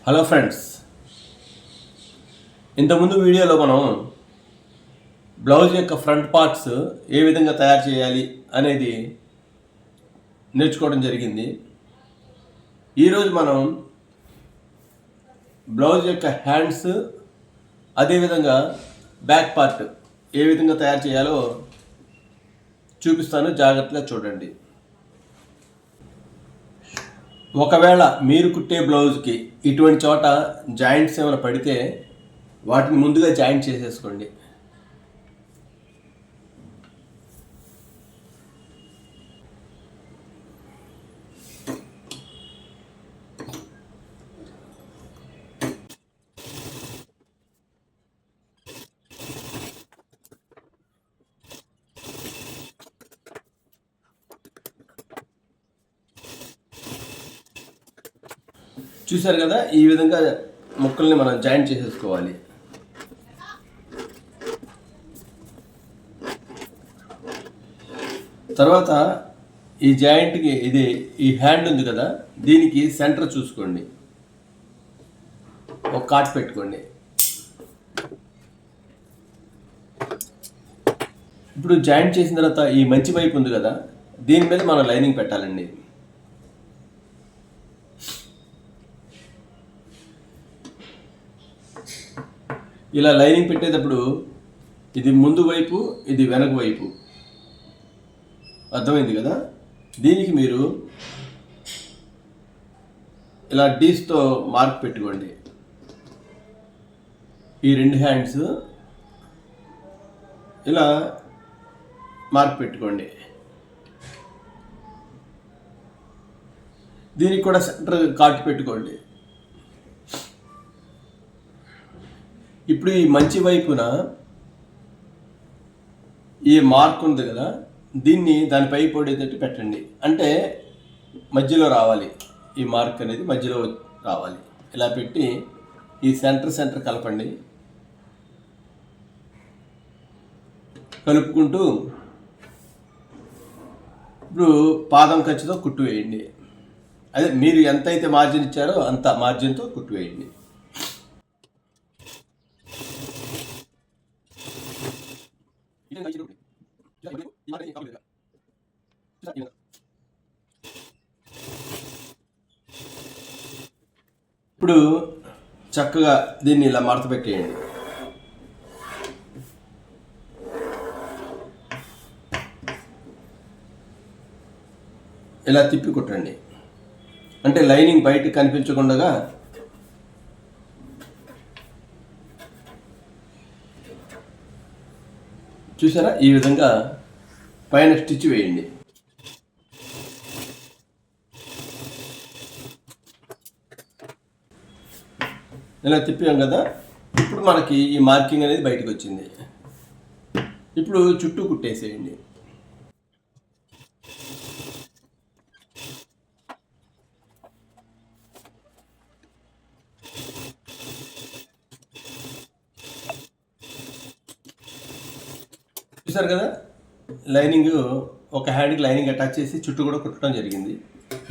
Hello friends, ఇంతకుముందు వీడియోలో మనం బ్లౌజ్ యొక్క ఫ్రంట్ పార్ట్స్ ఏ విధంగా తయారు చేయాలి అనేది నేర్చుకోవడం జరిగింది. ఈరోజు మనం బ్లౌజ్ యొక్క హ్యాండ్స్ అదేవిధంగా బ్యాక్ పార్ట్ ఏ విధంగా తయారు చేయాలో చూపిస్తాను, జాగ్రత్తగా చూడండి. ఒకవేళ మీరు కుట్టే బ్లౌజ్కి ఇటువంటి చోట జాయింట్స్ ఏమైనా పడితే వాటిని ముందుగా జాయింట్ చేసేసుకోండి. చూశారు కదా, ఈ విధంగా ముక్కల్ని మనం జాయింట్ చేసేసుకోవాలి. తర్వాత ఈ జాయింట్కి ఈ హ్యాండ్ ఉంది కదా, దీనికి సెంటర్ చూసుకోండి, ఒక కాట్ పెట్టుకోండి. ఇప్పుడు జాయింట్ చేసిన తర్వాత ఈ మంచి వైపు ఉంది కదా, దీని మీద మనం లైనింగ్ పెట్టాలండి. ఇలా లైనింగ్ పెట్టేటప్పుడు ఇది ముందు వైపు, ఇది వెనక వైపు, అర్థమైంది కదా. దీనికి మీరు ఇలా డీస్తో మార్క్ పెట్టుకోండి. ఈ రెండు హ్యాండ్స్ ఇలా మార్క్ పెట్టుకోండి. దీనికి కూడా సెంటర్ కాట్ పెట్టుకోండి. ఇప్పుడు ఈ మంచి వైపున ఈ మార్క్ ఉంది కదా, దీన్ని దానిపై పడేటట్టు పెట్టండి. అంటే మధ్యలో రావాలి, ఈ మార్క్ అనేది మధ్యలో రావాలి. ఇలా పెట్టి ఈ సెంటర్ కలపండి. కలుపుకుంటూ ఇప్పుడు పాదం ఖర్చుతో కుట్టు వేయండి. అదే మీరు ఎంతైతే మార్జిన్ ఇచ్చారో అంత మార్జిన్తో కుట్టు వేయండి. ఇప్పుడు చక్కగా దీన్ని ఇలా మడత పెట్టేయండి. ఇలా తిప్పి కుట్టండి. అంటే లైనింగ్ బయటకు కనిపించకుండా చూసారా, ఈ విధంగా పైన స్టిచ్ వేయండి. ఇలా తిప్పాం కదా, ఇప్పుడు మనకి ఈ మార్కింగ్ అనేది బయటకు వచ్చింది. ఇప్పుడు చుట్టూ కుట్టేసేయండి. చూసారు కదా, లైనింగ్ ఒక హ్యాండ్కి లైనింగ్ అటాచ్ చేసి చుట్టూ కూడా కుట్టడం జరిగింది.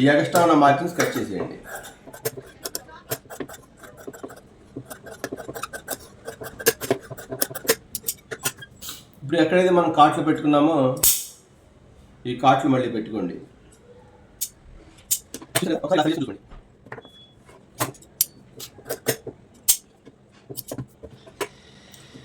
ఈ ఎక్స్ట్రా ఉన్న మార్కింగ్స్ కట్ చేసేయండి. ఇప్పుడు ఎక్కడైతే మనం కాట్లు పెట్టుకున్నామో ఈ కాట్లు మళ్ళీ పెట్టుకోండి.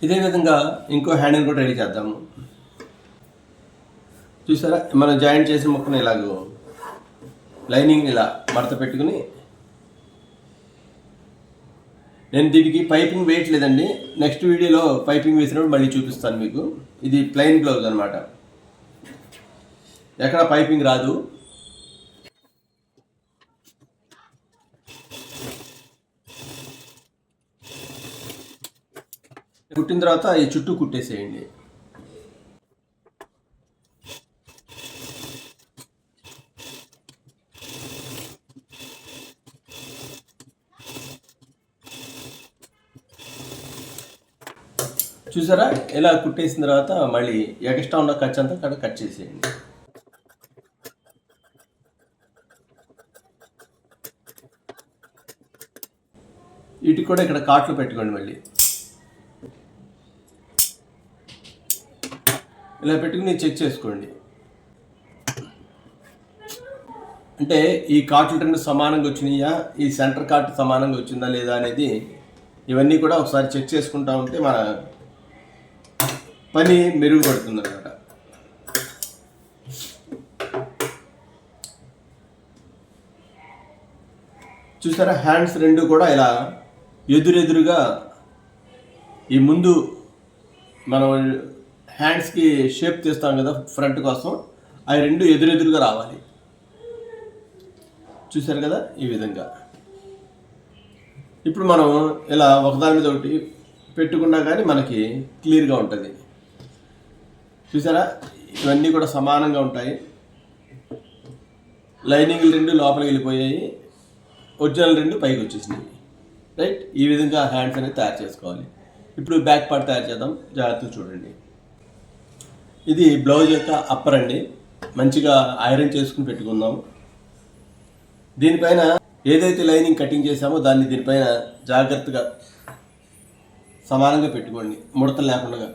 ఇదే విధంగా ఇంకో హ్యాండిల్ కూడా రెడీ చేద్దాము. చూసారా, మనం జాయింట్ చేసిన ముక్కను ఇలాగో లైనింగ్ ఇలా మడత పెట్టుకుని, నేను దీనికి పైపింగ్ వేయట్లేదండి, నెక్స్ట్ వీడియోలో పైపింగ్ వేసినప్పుడు మళ్ళీ చూపిస్తాను మీకు. ఇది ప్లెయిన్ బ్లౌజ్ అనమాట, ఎక్కడ పైపింగ్ రాదు. కుట్టిన తర్వాత ఈ చుట్టూ కుట్టేసేయండి. చూసారా, ఇలా కుట్టేసిన తర్వాత మళ్ళీ ఎక్స్ట్రా ఉన్న ఖర్చు అంతా అక్కడ కట్ చేసేయండి. వీటికి కూడా ఇక్కడ కాట్లు పెట్టుకోండి. మళ్ళీ ఇలా పెట్టుకుని చెక్ చేసుకోండి. అంటే ఈ కాట్లు రెండు సమానంగా వచ్చినాయా, ఈ సెంటర్ కాట్ సమానంగా వచ్చిందా లేదా అనేది ఇవన్నీ కూడా ఒకసారి చెక్ చేసుకుంటా ఉంటే మన పని మెరుగుపడుతుంది అన్నమాట. చూసారా, హ్యాండ్స్ రెండు కూడా ఇలా ఎదురెదురుగా ఈ ముందు మనం హ్యాండ్స్కి షేప్ తీస్తాం కదా ఫ్రంట్ కోసం, అవి రెండు ఎదురెదురుగా రావాలి. చూసారు కదా, ఈ విధంగా. ఇప్పుడు మనం ఇలా ఒకదాని మీద ఒకటి పెట్టుకున్నా కానీ మనకి క్లియర్గా ఉంటుంది. చూసారా, ఇవన్నీ కూడా సమానంగా ఉంటాయి. లైనింగ్లు రెండు లోపలికి వెళ్ళిపోయాయి, ఒరిజినల్ రెండు పైకి వచ్చేసినాయి. రైట్, ఈ విధంగా హ్యాండ్స్ అనేది తయారు చేసుకోవాలి. ఇప్పుడు బ్యాక్ పార్ట్ తయారు చేద్దాం, జాగ్రత్తగా చూడండి. ఇది బ్లౌజ్ యొక్క అప్పర్ అండి. మంచిగా ఐరన్ చేసుకుని పెట్టుకుందాం. దీనిపైన ఏదైతే లైనింగ్ కటింగ్ చేసామో దాన్ని దీనిపైన జాగ్రత్తగా సమానంగా పెట్టుకోండి, ముడతలు లేకుండా.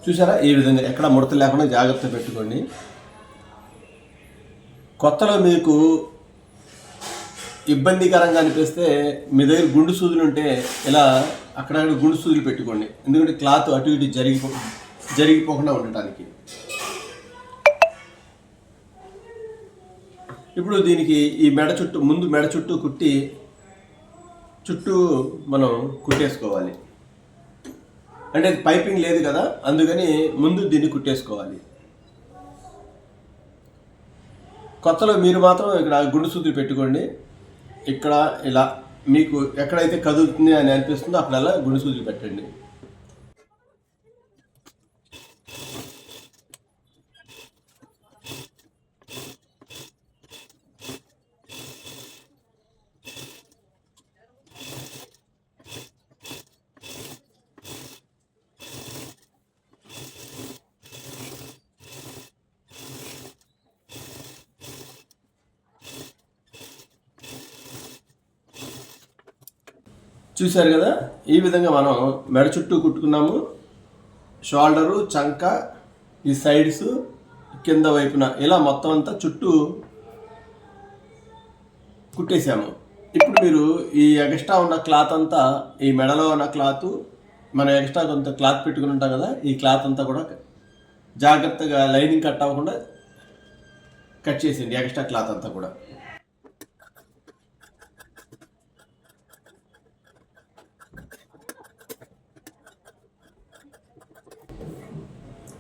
చూసారా, ఈ విధంగా ఎక్కడ ముడతలు లేకుండా జాగ్రత్త పెట్టుకోండి. కొత్తలో మీకు ఇబ్బందికరంగా అనిపిస్తే మీ దగ్గర గుండు సూదులు ఉంటే ఇలా అక్కడక్కడ గుండు సూదులు పెట్టుకోండి, ఎందుకంటే క్లాత్ అటు ఇటు జరిగిపోకుండా ఉండటానికి. ఇప్పుడు దీనికి ఈ మెడ చుట్టూ, ముందు మెడ చుట్టూ చుట్టూ మనం కుట్టేసుకోవాలి. అంటే పైపింగ్ లేదు కదా, అందుకని ముందు దీన్ని కుట్టేసుకోవాలి. కొత్తలో మీరు మాత్రం ఇక్కడ గుండు సూదులు పెట్టుకోండి. ఇక్కడ ఇలా మీకు ఎక్కడైతే కదులుతుంది అని అనిపిస్తుందో అక్కడల్లా గుండు సూదులు పెట్టండి. చూశారు కదా, ఈ విధంగా మనం మెడ చుట్టూ కుట్టుకున్నాము. షోల్డరు, చంక, ఈ సైడ్స్, కింద వైపున ఇలా మొత్తం అంతా చుట్టూ కుట్టేసాము. ఇప్పుడు మీరు ఈ ఎక్స్ట్రా ఉన్న క్లాత్ అంతా, ఈ మెడలో ఉన్న క్లాత్, మనం ఎక్స్ట్రా కొంత క్లాత్ పెట్టుకుని ఉంటాం కదా, ఈ క్లాత్ అంతా కూడా జాగ్రత్తగా లైనింగ్ కట్ అవ్వకుండా కట్ చేసేయండి. ఎక్స్ట్రా క్లాత్ అంతా కూడా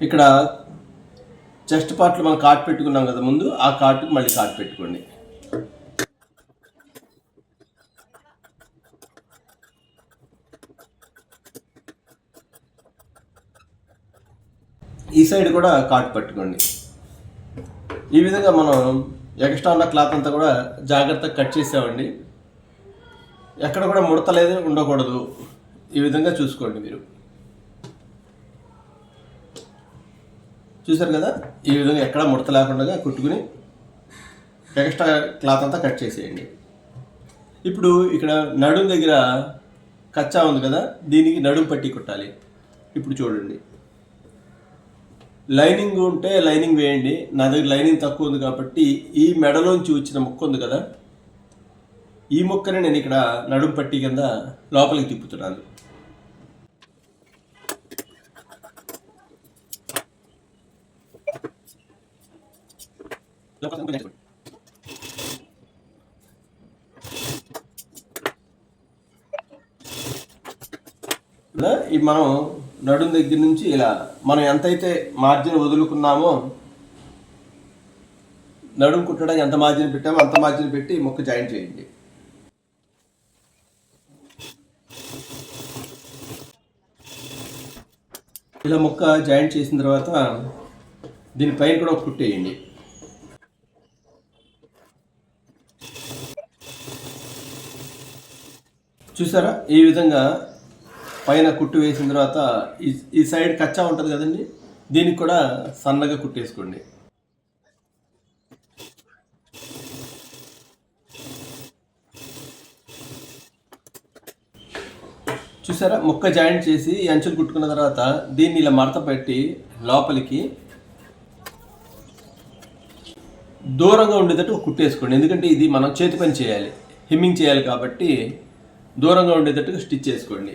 ఇక్కడ చెస్ట్ పార్ట్లో మనం కాట్ పెట్టుకున్నాం కదా ముందు, ఆ కాట్కి మళ్ళీ కాట్ పెట్టుకోండి. ఈ సైడ్ కూడా కాట్ పట్టుకోండి. ఈ విధంగా మనం ఎక్స్ట్రా ఉన్న క్లాత్ అంతా కూడా జాగ్రత్తగా కట్ చేసామండి. ఎక్కడ కూడా ముడతలేదు ఉండకూడదు, ఈ విధంగా చూసుకోండి మీరు. చూసారు కదా, ఈ విధంగా ఎక్కడ ముడత లేకుండా కుట్టుకుని ఎక్స్ట్రా క్లాత్ అంతా కట్ చేసేయండి. ఇప్పుడు ఇక్కడ నడుం దగ్గర కచ్చా ఉంది కదా, దీనికి నడుం పట్టి కుట్టాలి. ఇప్పుడు చూడండి, లైనింగ్ ఉంటే లైనింగ్ వేయండి. నా దగ్గర లైనింగ్ తక్కువ ఉంది కాబట్టి ఈ మెడలోంచి వచ్చిన ముక్క ఉంది కదా, ఈ ముక్కని నేను ఇక్కడ నడుం పట్టి కింద లోపలికి తిప్పుతున్నాను. ఈ మనం నడుం దగ్గర నుంచి ఇలా మనం ఎంతైతే మార్జిన్ వదులుకున్నామో, నడుం కుట్టడానికి ఎంత మార్జిన్ పెట్టామో అంత మార్జిన్ పెట్టి ముక్క జాయింట్ చేయండి. ఇలా ముక్క జాయింట్ చేసిన తర్వాత దీనిపైన కూడా ఒక కుట్టేయండి. చూసారా, ఈ విధంగా పైన కుట్టు వేసిన తర్వాత ఈ సైడ్ కచ్చా ఉంటుంది కదండి, దీనికి కూడా సన్నగా కుట్టేసుకోండి. చూసారా, ముక్క జాయింట్ చేసి ఈ అంచులు కుట్టుకున్న తర్వాత దీన్ని ఇలా మడత పెట్టి లోపలికి దూరంగా ఉండేటట్టు కుట్టేసుకోండి. ఎందుకంటే ఇది మనం చేతి పని చేయాలి, హెమ్మింగ్ చేయాలి కాబట్టి దూరంగా ఉండేటట్టుగా స్టిచ్ చేసుకోండి.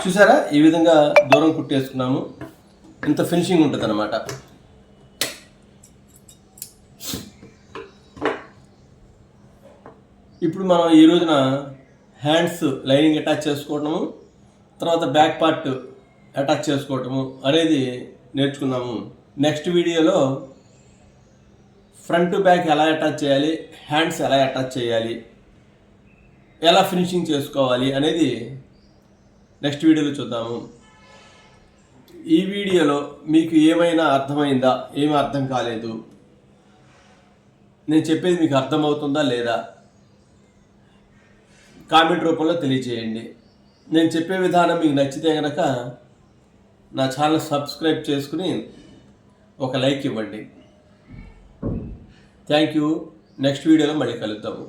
చూసారా, ఈ విధంగా దూరం కుట్టేసుకున్నాము. ఇంత ఫినిషింగ్ ఉంటుంది అన్నమాట. ఇప్పుడు మనం ఈ రోజున హ్యాండ్స్ లైనింగ్ అటాచ్ చేసుకోవటము, తర్వాత బ్యాక్ పార్ట్ అటాచ్ చేసుకోవటము అనేది నేర్చుకున్నాము. నెక్స్ట్ వీడియోలో ఫ్రంట్ బ్యాక్ ఎలా అటాచ్ చేయాలి, హ్యాండ్స్ ఎలా అటాచ్ చేయాలి, ఎలా ఫినిషింగ్ చేసుకోవాలి అనేది నెక్స్ట్ వీడియోలో చూద్దాము. ఈ వీడియోలో మీకు ఏమైనా అర్థమైందా, ఏమీ అర్థం కాలేదు, నేను చెప్పేది మీకు అర్థమవుతుందా లేదా కామెంట్ రూపంలో తెలియజేయండి. నేను చెప్పే విధానం మీకు నచ్చితే కనుక నా ఛానల్ సబ్స్క్రైబ్ చేసుకుని ఒక లైక్ ఇవ్వండి. Thank you. నెక్స్ట్ వీడియోలో మళ్ళీ కలుద్దాము.